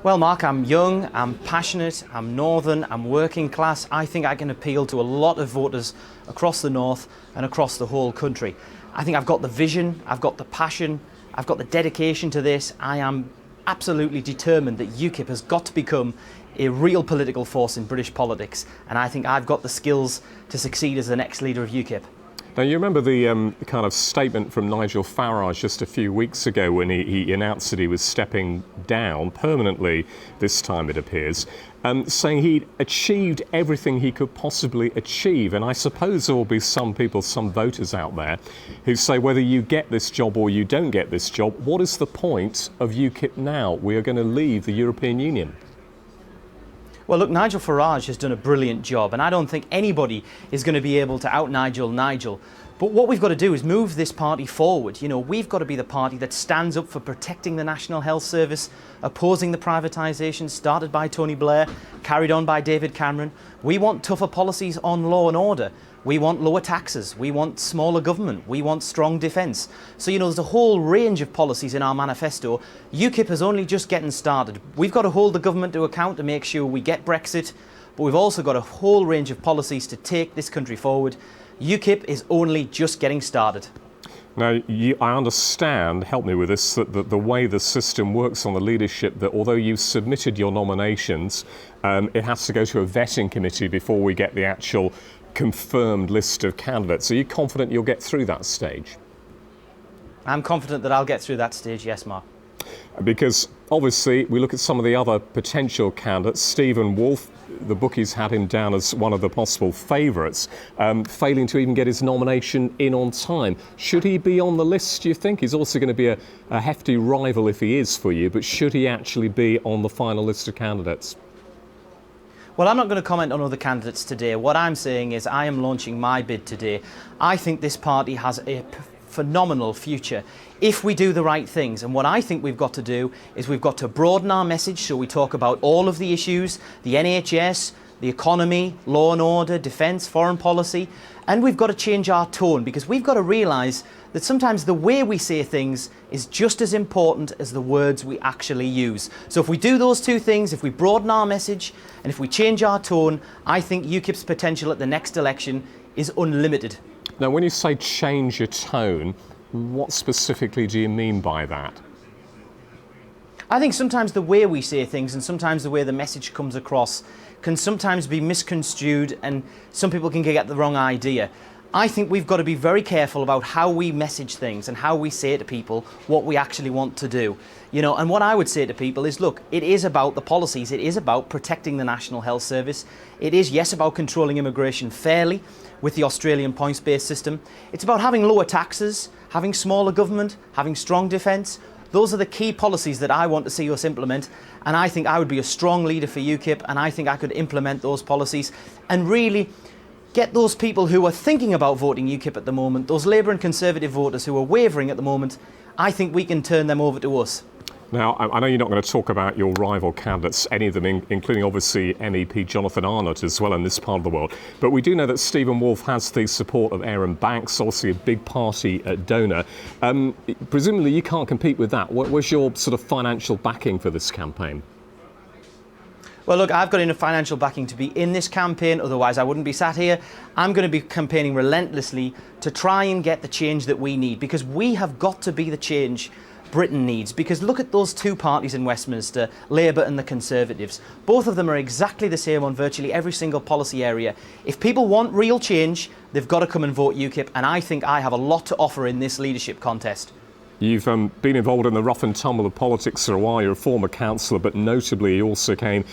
Well, Mark, I'm young, I'm passionate, I'm northern, I'm working class. I think I can appeal to a lot of voters across the north and across the whole country. I think I've got the vision, I've got the passion, I've got the dedication to this. I am absolutely determined that UKIP has got to become a real political force in British politics, and I think I've got the skills to succeed as the next leader of UKIP. Now, you remember the kind of statement from Nigel Farage just a few weeks ago when he announced that he was stepping down permanently, this time it appears, saying he'd achieved everything he could possibly achieve. And I suppose there will be some people, some voters out there who say whether you get this job or you don't get this job, what is the point of UKIP now? We are going to leave the European Union. Well, look, Nigel Farage has done a brilliant job, and I don't think anybody is going to be able to out-Nigel Nigel. But what we've got to do is move this party forward. You know, we've got to be the party that stands up for protecting the National Health Service, opposing the privatisation started by Tony Blair, carried on by David Cameron. We want tougher policies on law and order. We want lower taxes, we want smaller government, we want strong defence. So, you know, there's a whole range of policies in our manifesto. UKIP is only just getting started. We've got to hold the government to account to make sure we get Brexit, but we've also got a whole range of policies to take this country forward. UKIP is only just getting started. Now, I understand, help me with this, that the way the system works on the leadership, that although you've submitted your nominations, it has to go to a vetting committee before we get the actual confirmed list of candidates. Are you confident you'll get through that stage? I'm confident that I'll get through that stage, yes, Mark. Because obviously we look at some of the other potential candidates. Stephen Wolfe, the bookies had him down as one of the possible favourites, failing to even get his nomination in on time. Should he be on the list, do you think? He's also going to be a hefty rival if he is for you, but should he actually be on the final list of candidates? Well, I'm not going to comment on other candidates today. What I'm saying is I am launching my bid today. I think this party has a phenomenal future if we do the right things. And what I think we've got to do is we've got to broaden our message so we talk about all of the issues, the NHS, the economy, law and order, defence, foreign policy. And we've got to change our tone, because we've got to realise that sometimes the way we say things is just as important as the words we actually use. So if we do those two things, if we broaden our message and if we change our tone, I think UKIP's potential at the next election is unlimited. Now, when you say change your tone, what specifically do you mean by that? I think sometimes the way we say things and sometimes the way the message comes across can sometimes be misconstrued, and some people can get the wrong idea. I think we've got to be very careful about how we message things and how we say to people what we actually want to do. You know, and what I would say to people is, look, it is about the policies. It is about protecting the National Health Service. It is, yes, about controlling immigration fairly with the Australian points-based system. It's about having lower taxes, having smaller government, having strong defence. Those are the key policies that I want to see us implement, and I think I would be a strong leader for UKIP, and I think I could implement those policies and really get those people who are thinking about voting UKIP at the moment, those Labour and Conservative voters who are wavering at the moment, I think we can turn them over to us. Now, I know you're not going to talk about your rival candidates, any of them, including obviously MEP Jonathan Arnott as well in this part of the world. But we do know that Stephen Wolfe has the support of Aaron Banks, obviously a big party donor. Presumably you can't compete with that. What was your sort of financial backing for this campaign? Well, look, I've got enough financial backing to be in this campaign, otherwise I wouldn't be sat here. I'm going to be campaigning relentlessly to try and get the change that we need, because we have got to be the change Britain needs. Because look at those two parties in Westminster, Labour and the Conservatives. Both of them are exactly the same on virtually every single policy area. If people want real change, they've got to come and vote UKIP, and I think I have a lot to offer in this leadership contest. You've been involved in the rough and tumble of politics for a while. You're a former councillor, but notably you also came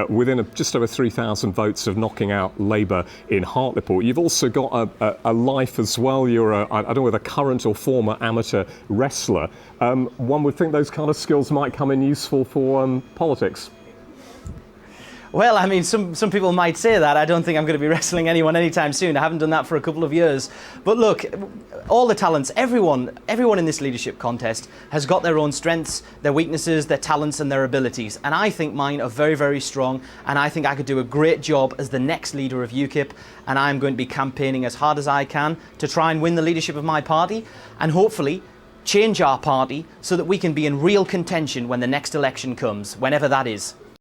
within just over 3,000 votes of knocking out Labour in Hartlepool. You've also got a life as well. You're, I don't know whether current or former amateur wrestler. One would think those kind of skills might come in useful for politics. Well, I mean, some people might say that. I don't think I'm going to be wrestling anyone anytime soon. I haven't done that for a couple of years. But look, all the talents, everyone in this leadership contest has got their own strengths, their weaknesses, their talents and their abilities. And I think mine are very, very strong. And I think I could do a great job as the next leader of UKIP. And I'm going to be campaigning as hard as I can to try and win the leadership of my party and hopefully change our party so that we can be in real contention when the next election comes, whenever that is.